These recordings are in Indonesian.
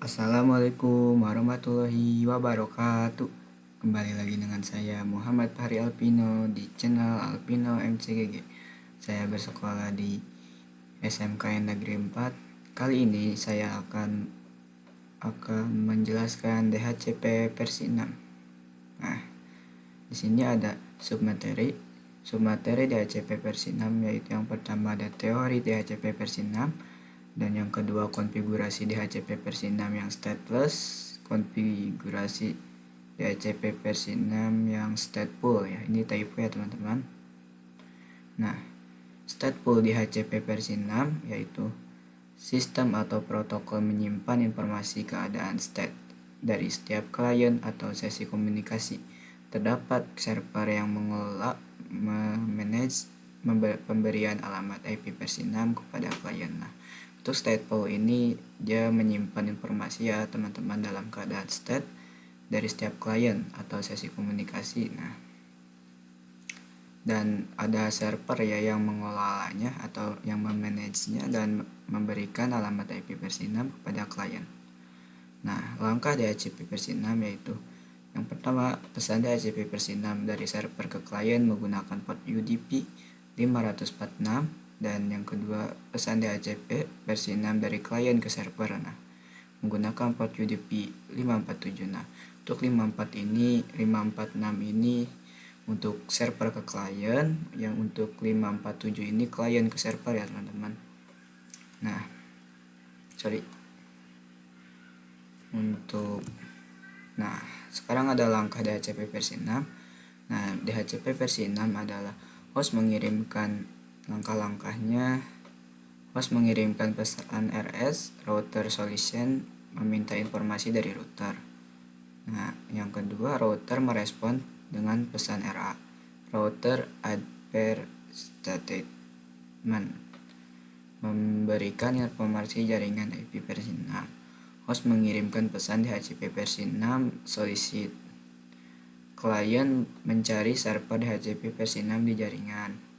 Assalamualaikum warahmatullahi wabarakatuh. Kembali lagi dengan saya Muhammad Fahri Alpino di channel Alpino MCGG. Saya bersekolah di SMKN Negeri 4. Kali ini saya akan menjelaskan DHCP versi 6. Nah, di sini ada submateri. Submateri DHCP versi 6 yaitu yang pertama ada teori DHCP versi 6. Dan yang kedua konfigurasi DHCP versi 6 yang stateless, konfigurasi DHCP versi 6 yang stateful ya. Ini typo ya teman-teman. Nah, stateful DHCP versi 6 yaitu sistem atau protokol menyimpan informasi keadaan state dari setiap klien atau sesi komunikasi. Terdapat server yang mengelola, memanage pemberian alamat IP versi 6 kepada klien. Nah, untuk stateful ini dia menyimpan informasi ya teman-teman dalam keadaan state dari setiap klien atau sesi komunikasi. Nah, dan ada server ya yang mengelolanya atau yang memanagenya dan memberikan alamat IP versi 6 kepada klien. Nah, langkah DHCP versi 6 yaitu yang pertama, pesan DHCP versi 6 dari server ke klien menggunakan port UDP 546. Dan yang kedua, pesan DHCP versi 6 dari klien ke server menggunakan port UDP 547. Nah, untuk 546 ini untuk server ke klien, yang untuk 547 ini klien ke server ya teman-teman. Nah, sekarang ada langkah DHCP versi 6. Nah, DHCP versi 6 adalah host mengirimkan langkah-langkahnya. Host mengirimkan pesan RS, router solution meminta informasi dari router. Nah, yang kedua, router merespon dengan pesan RA, router adver statement, memberikan informasi jaringan IP versi 6. Host mengirimkan pesan DHCP versi 6 solicit. Klien mencari server DHCP versi 6 di jaringan.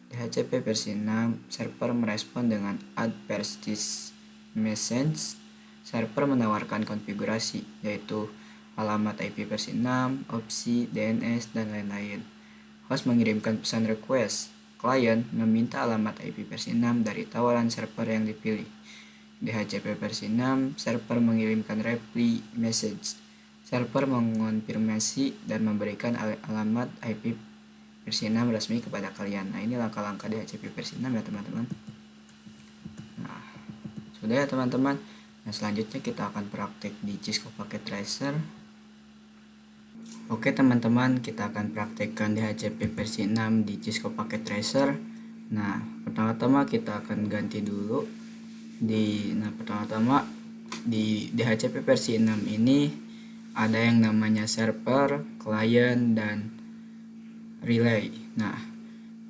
DHCP versi 6 server merespon dengan advertis message. Server menawarkan konfigurasi yaitu alamat IP versi 6, opsi, DNS, dan lain-lain. Host mengirimkan pesan request. Klien meminta alamat IP versi 6 dari tawaran server yang dipilih. DHCP versi 6 server mengirimkan reply message. Server mengonfirmasi dan memberikan alamat IP versi 6 resmi kepada kalian. Nah, ini langkah-langkah DHCP versi 6 ya teman-teman. Nah, sudah ya teman-teman. Nah, selanjutnya kita akan praktek di Cisco Packet Tracer. Oke teman-teman, kita akan praktekkan DHCP versi 6 di Cisco Packet Tracer. Nah, pertama-tama kita akan ganti dulu pertama-tama di DHCP versi 6 ini ada yang namanya server, klien, dan relay. Nah,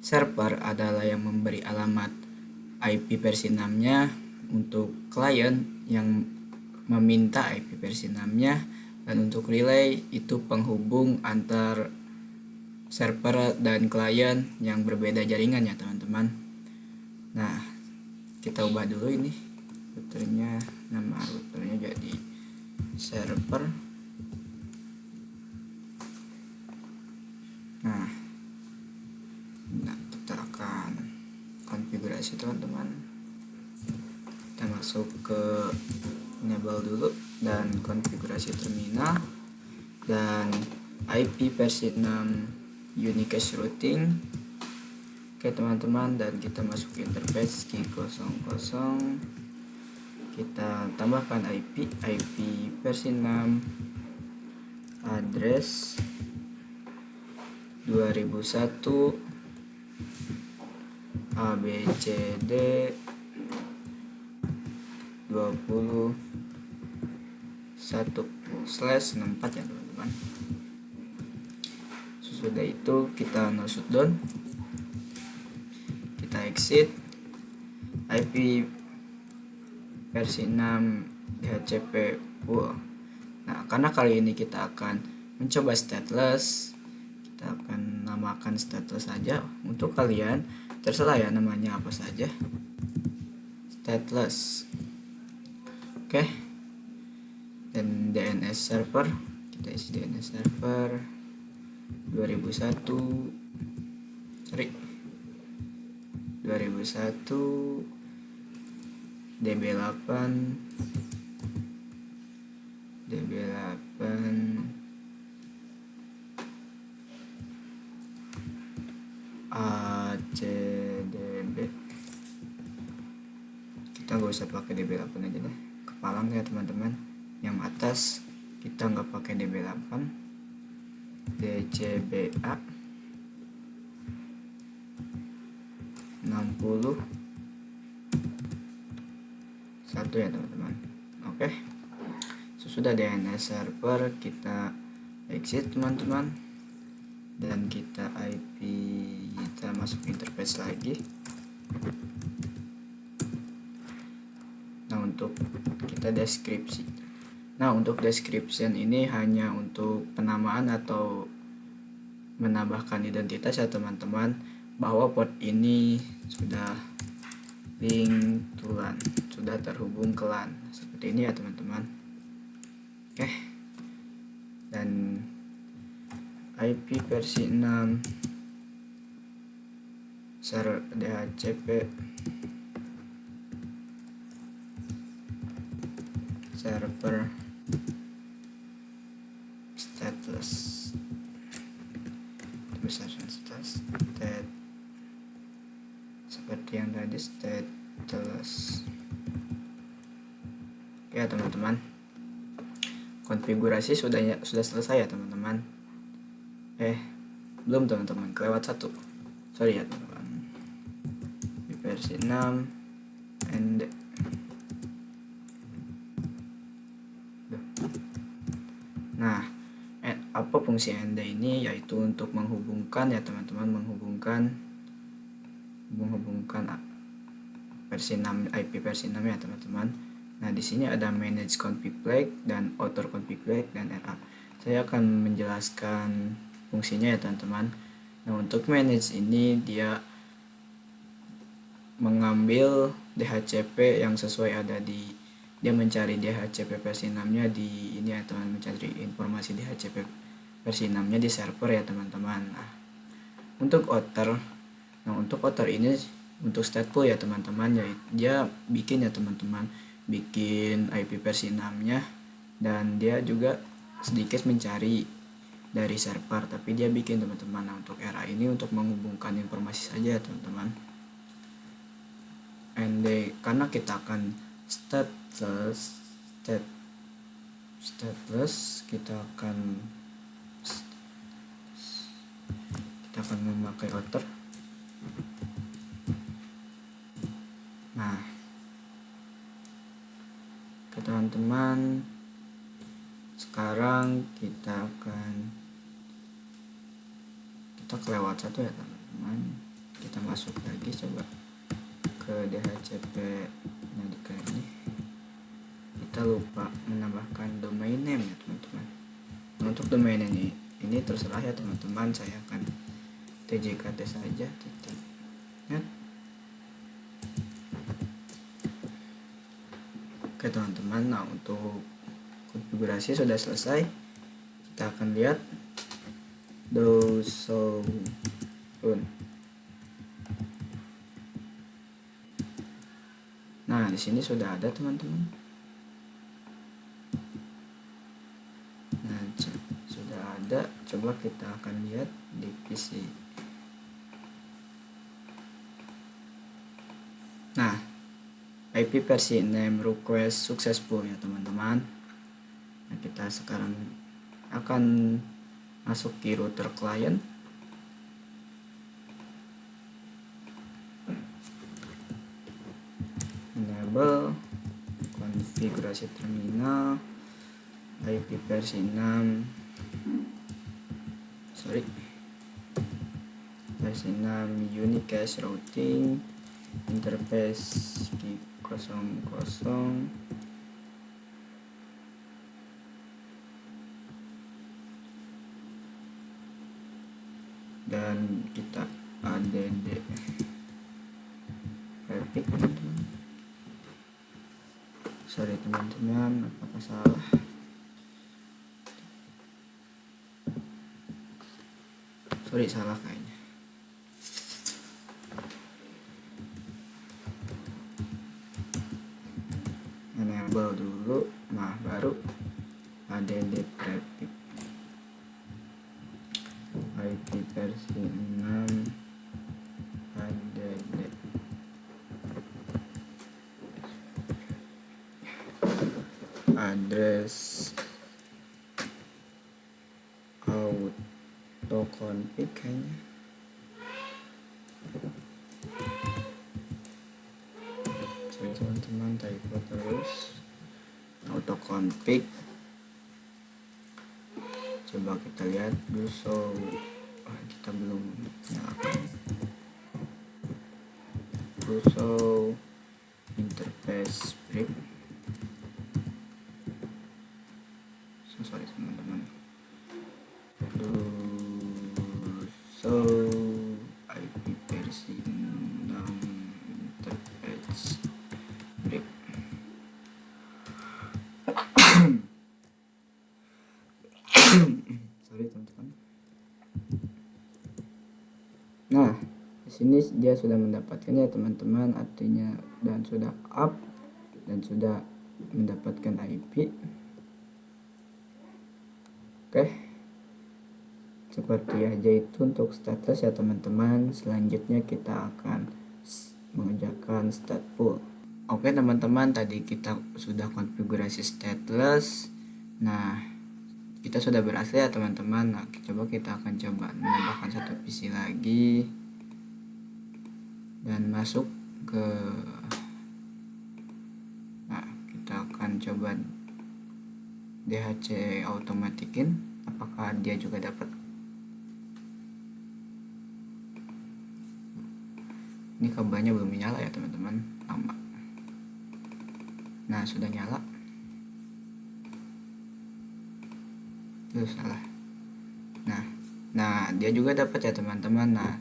server adalah yang memberi alamat IP versi 6-nya, untuk klien yang meminta IP versi 6-nya, dan untuk relay itu penghubung antar server dan klien yang berbeda jaringan ya teman-teman. Nah, kita ubah dulu ini routernya, nama routernya jadi server. Nah, kita akan konfigurasi teman-teman. Kita masuk ke enable dulu dan konfigurasi terminal dan IP versi 6 unicast routing. Oke teman-teman, dan kita masuk ke interface key 00. Kita tambahkan IP versi 6, address 2001 ABCD 21/64 ya teman-teman. Sesudah itu kita no shutdown, kita exit IP versi 6 DHCP full. Nah, karena kali ini kita akan mencoba stateless, kita akan namakan stateless saja. Untuk kalian terserah ya namanya apa saja, stateless. Oke. dan DNS server. Kita isi DNS server 2001 DB8 ACDB. Kita nggak usah pakai DB8 aja deh, kepalang ya teman-teman. Yang atas kita nggak pakai DB8, DCBA 60 satu ya teman-teman. Oke, sesudah DNS server kita exit teman-teman, dan kita IP, kita masuk interface lagi. Nah, untuk kita deskripsi. Nah, untuk description ini hanya untuk penamaan atau menambahkan identitas ya teman-teman, bahwa port ini sudah link to LAN, sudah terhubung ke LAN, seperti ini ya teman-teman. Oke, dan IP versi 6 DHCP server stateless, tulisan state seperti yang tadi, stateless. Oke ya teman-teman, konfigurasi sudah selesai ya teman-teman. Belum teman-teman, kelewat satu, sorry ya teman-teman. Di versi 6 ND. Nah, apa fungsi ND ini? Yaitu untuk menghubungkan ya teman-teman, menghubungkan versi 6, IP versi 6 ya teman-teman. Nah, di sini ada manage config flag dan author config flag dan RA. Saya akan menjelaskan fungsinya ya teman-teman. Nah, untuk manage ini dia mengambil DHCP yang sesuai ada di, dia mencari DHCP versi 6-nya di ini ya teman, mencari informasi DHCP versi 6-nya di server ya teman-teman. Nah, untuk author ini untuk stateful ya teman-teman, ya dia bikin ya teman-teman, bikin IP versi 6-nya, dan dia juga sedikit mencari dari server, tapi dia bikin teman-teman. Nah, untuk RA ini untuk menghubungkan informasi saja teman-teman. And karena kita akan stateless, kita akan memakai author. Nah, ke teman-teman, sekarang kita kelewat satu ya teman-teman. Kita masuk lagi, coba ke DHCP. Nah, di ini kita lupa menambahkan domain name ya teman-teman. Nah, untuk domain name ini terserah ya teman-teman, saya akan tjkt saja, titik ya. Oke teman-teman, nah untuk konfigurasi sudah selesai. Kita akan lihat so run. Nah, di sini sudah ada teman-teman. Nah, sudah ada. Coba kita akan lihat di PC. Nah, IP versi 6 request successful ya teman-teman. Nah, kita sekarang akan masuk ke router client. Enable konfigurasi terminal IP versi 6 versi 6 unicast routing interface di 00, dan kita add epic teman-teman. Sorry teman-teman, apakah salah? sorry salah kayaknya. Enable dulu, nah baru add prefix IP versi 6 add address auto config kayaknya. Sorry teman-teman, typo terus. Auto config, coba kita lihat dulu. Kita belum nyalakan. So interface brief. Sorry teman-teman. So IP versi 6 interface brief. Sorry teman-teman. Nah, di sini dia sudah mendapatkannya teman-teman, artinya dan sudah up dan sudah mendapatkan IP. Oke, seperti aja itu untuk status ya teman-teman. Selanjutnya kita akan mengerjakan stateful. Oke teman-teman, tadi kita sudah konfigurasi stateless. Nah, kita sudah berhasil ya teman-teman. Nah, kita akan coba menambahkan satu PC lagi dan masuk ke, nah kita akan coba DHC automatikin apakah dia juga dapat. Ini kabelnya belum nyala ya teman-teman, lama. Nah, sudah nyala. Salah. Nah dia juga dapat ya teman-teman. Nah,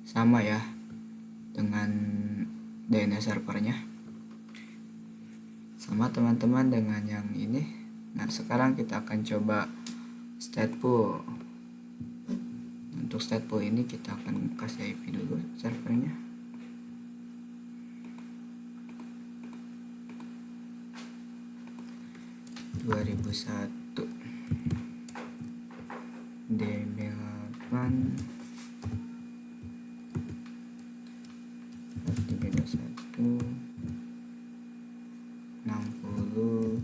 sama ya dengan DNS servernya, sama teman-teman dengan yang ini. Nah, sekarang kita akan coba stateful. Untuk stateful ini kita akan kasih IP dulu servernya. (2001) DB8 321 60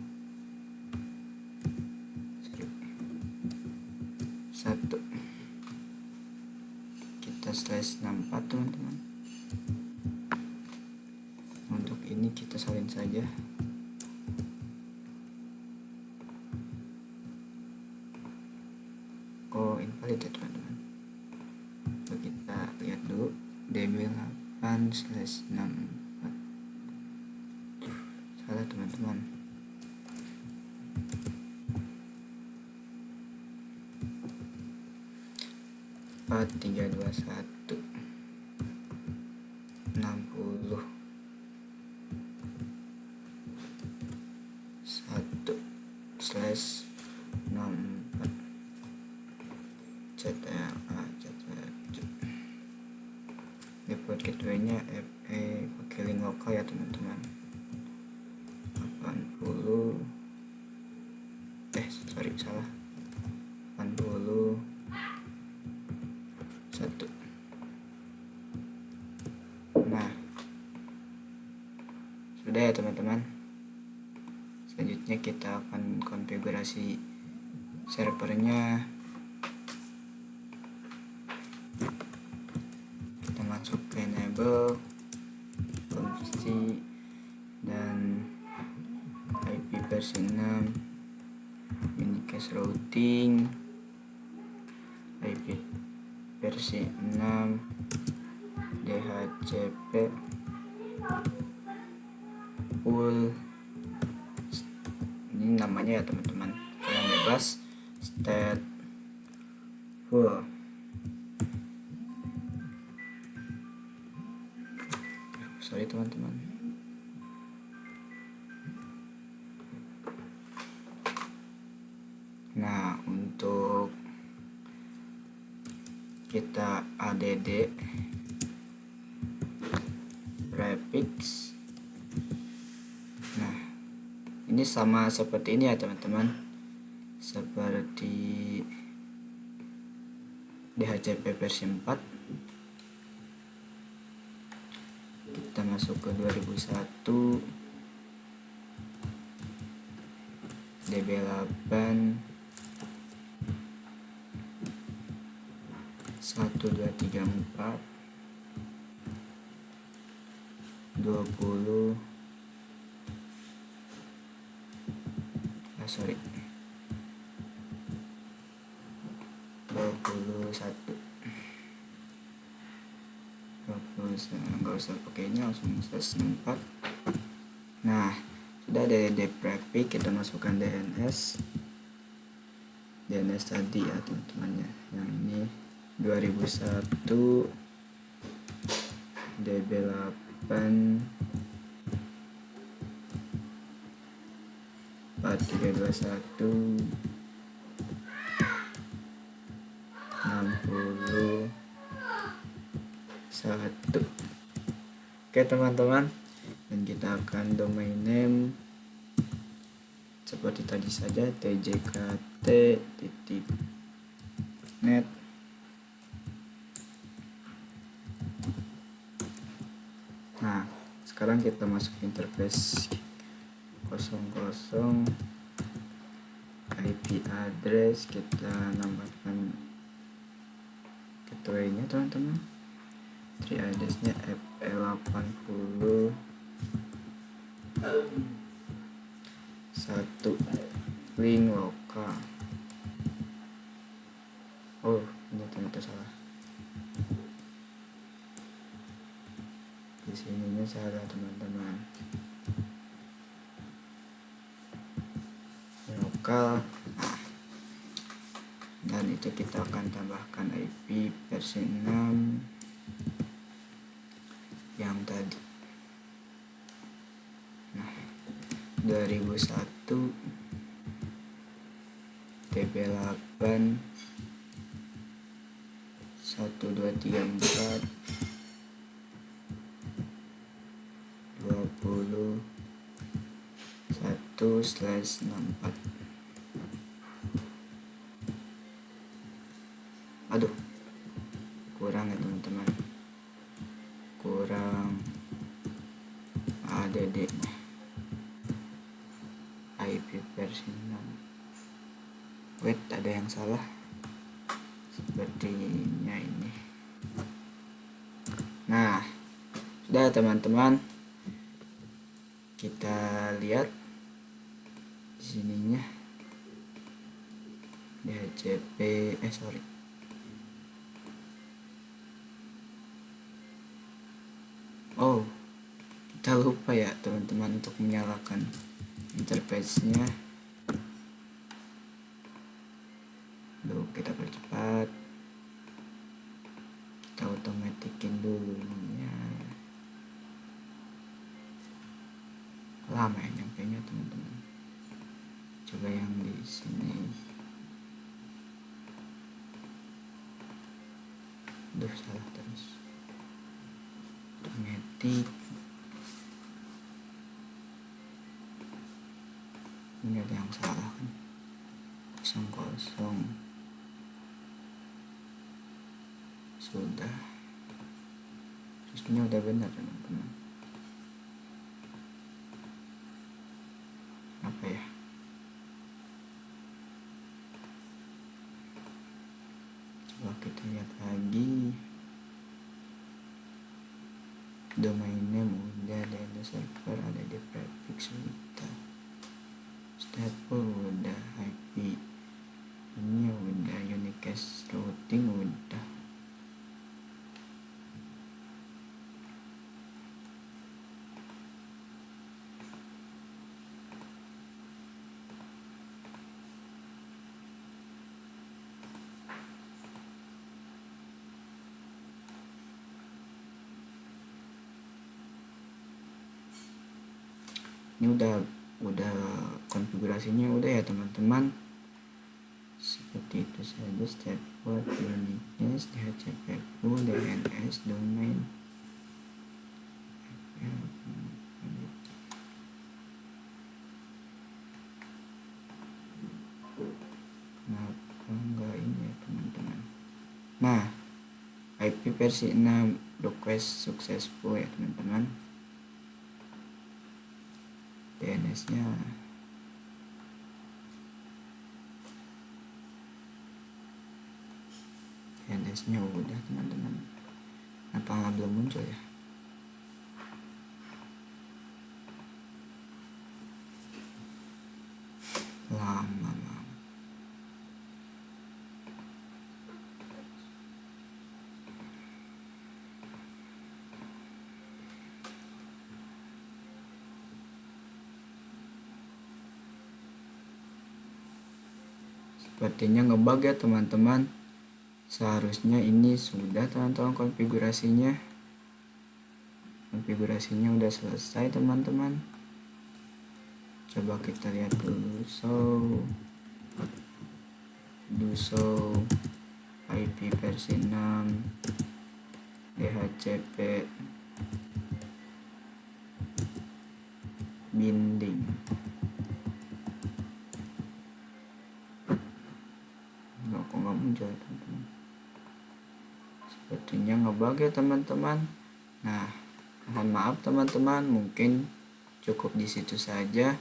1. Kita /64 teman-teman. Untuk ini kita salin saja. Invalid ya teman-teman. Kita lihat dulu DB8/64. Salah teman-teman. Empat 321 60 1/64 CTLA. Deploy gateway-nya FE pakai link lokal ya teman-teman. 80 salah 81. Nah, sudah ya teman-teman. Selanjutnya kita akan konfigurasi servernya. Kita masuk ke enable fungsi dan IP versi 6, unicast routing, IP versi 6, DHCP full. Ini namanya ya teman-teman, kalian bebas. Stateful. Sorry teman-teman. Nah, untuk kita add prefix. Nah, ini sama seperti ini ya teman-teman, seperti DHCP versi 4. Kita masuk ke 2001, DB8 1 2 3 4 20 sorry 21 nggak usah pakai ini, langsung /4. Nah, sudah ada prefix, kita masukkan DNS tadi ya teman-teman ya. Yang ini 2001 DB8 4321 61. Oke teman-teman, dan kita akan domain name seperti tadi saja, tjkt.net. Nah, sekarang kita masuk interface 00 IP address, kita nambahkan gateway-nya teman-teman. Tree address-nya FL80 1 link lokal. Oh, ini ternyata salah. Di sininya salah teman-teman. Lokal. Dan itu kita akan tambahkan IP versi 6 yang tadi. Nah, 2001 TB8 1 2 3 4 20 1/64. Aduh, kurang ya teman-teman, kurang ADD nya IP versi 6. Wait, ada yang salah sepertinya ini. Nah, sudah teman-teman, kita lihat di sininya DHCP oh, kita lupa ya teman-teman untuk menyalakan interface-nya. Lalu kita percepat, kita otomatikin dulu ininya. Lama ya nyampainya teman-teman. Coba yang di sini. Duh, salah terus. Otomatik. Ini ada yang salah kan? 00 sudah. Terusnya udah benar teman-teman. Apa ya? Coba kita lihat lagi. Domain name udah, ada server, ada di prefix udah, stateful udah, IP ini udah, unicast routing udah. Ini udah konfigurasinya udah ya teman-teman. Seperti itu saja step buat uniqueness DHCP pool DNS domain. Kenapa enggak ini ya teman-teman? Nah, IP versi 6 request successful ya teman-teman. DNS-nya udah teman-teman. Kenapa belum muncul ya? Lama banget. Sepertinya ngebug ya teman-teman. Seharusnya ini sudah teman-teman konfigurasinya udah selesai teman-teman. Coba kita lihat dulu. So IP versi 6 DHCP binding. Kok nggak muncul teman-teman? Sepertinya ngebug ya teman-teman. Nah, mohon maaf teman-teman, mungkin cukup di situ saja.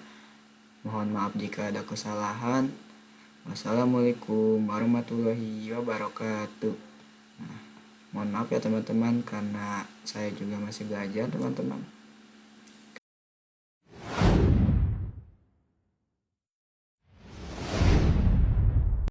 Mohon maaf jika ada kesalahan. Wassalamualaikum warahmatullahi wabarakatuh. Nah, mohon maaf ya teman-teman, karena saya juga masih belajar teman-teman.